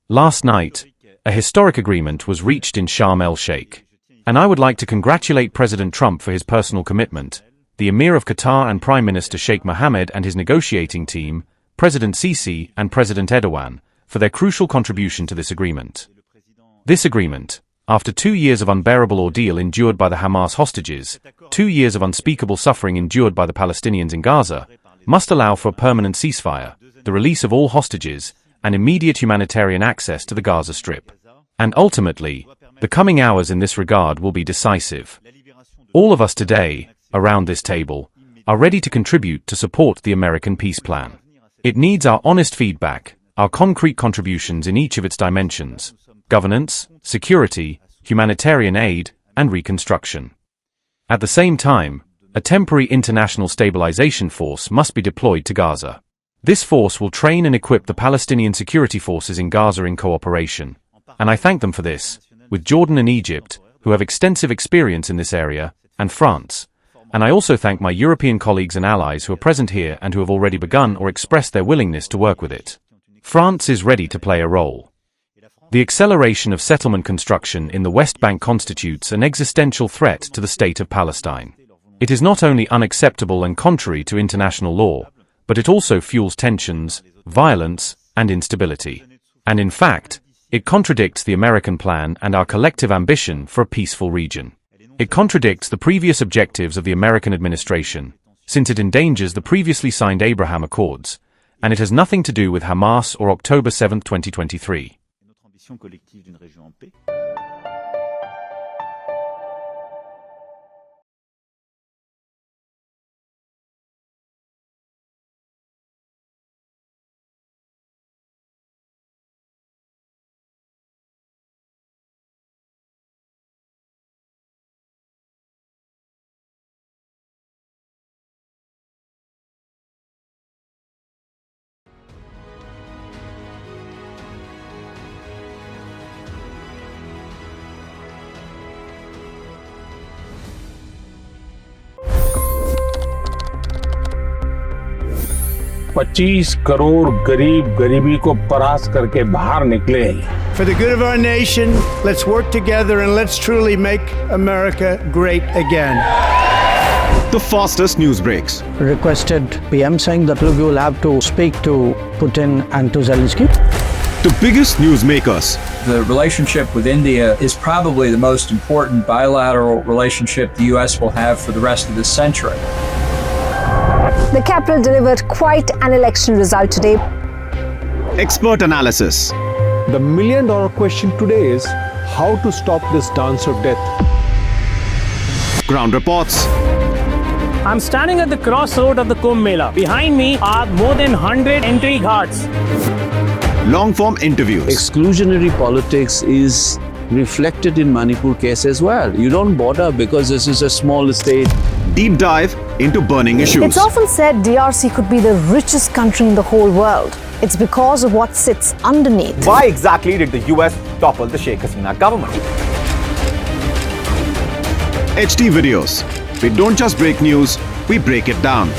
Last night, a historic agreement was reached in Sharm el-Sheikh. And I would like to congratulate President Trump for his personal commitment, the Emir of Qatar and Prime Minister Sheikh Mohammed and his negotiating team, President Sisi and President Erdogan, for their crucial contribution to this agreement. This agreement, after 2 years of unbearable ordeal endured by the Hamas hostages, 2 years of unspeakable suffering endured by the Palestinians in Gaza, must allow for a permanent ceasefire, the release of all hostages, and immediate humanitarian access to the Gaza Strip. And ultimately, the coming hours in this regard will be decisive. All of us today, around this table, are ready to contribute to support the American peace plan. It needs our honest feedback, our concrete contributions in each of its dimensions: governance, security, humanitarian aid, and reconstruction. At the same time, a temporary international stabilisation force must be deployed to Gaza. This force will train and equip the Palestinian security forces in Gaza in cooperation, and I thank them for this, with Jordan and Egypt, who have extensive experience in this area, and France. And I also thank my European colleagues and allies who are present here and who have already begun or expressed their willingness to work with it. France is ready to play a role. The acceleration of settlement construction in the West Bank constitutes an existential threat to the state of Palestine. It is not only unacceptable and contrary to international law, but it also fuels tensions, violence, and instability. And in fact, it contradicts the American plan and our collective ambition for a peaceful region. It contradicts the previous objectives of the American administration, since it endangers the previously signed Abraham Accords, and it has nothing to do with Hamas or October 7, 2023. $25 crore गरीब गरीबी को परास्त करके बाहर निकले। For the good of our nation, let's work together and let's truly make America great again. The fastest news breaks. Requested PM saying that look, you will have to speak to Putin and to Zelensky. The biggest news makers. The relationship with India is probably the most important bilateral relationship the US will have for the rest of this century. The capital delivered quite an election result today. Expert analysis. The million-dollar question today is how to stop this dance of death. Ground reports. I'm standing at the crossroad of the Kumbh Mela. Behind me are more than 100 entry ghats. Long-form interviews. Exclusionary politics is reflected in Manipur case as well. You don't bother because this is a small state. Deep dive into burning issues. It's often said DRC could be the richest country in the whole world. It's because of what sits underneath. Why exactly did the US topple the Sheikh Hasina government? HT videos. We don't just break news, we break it down.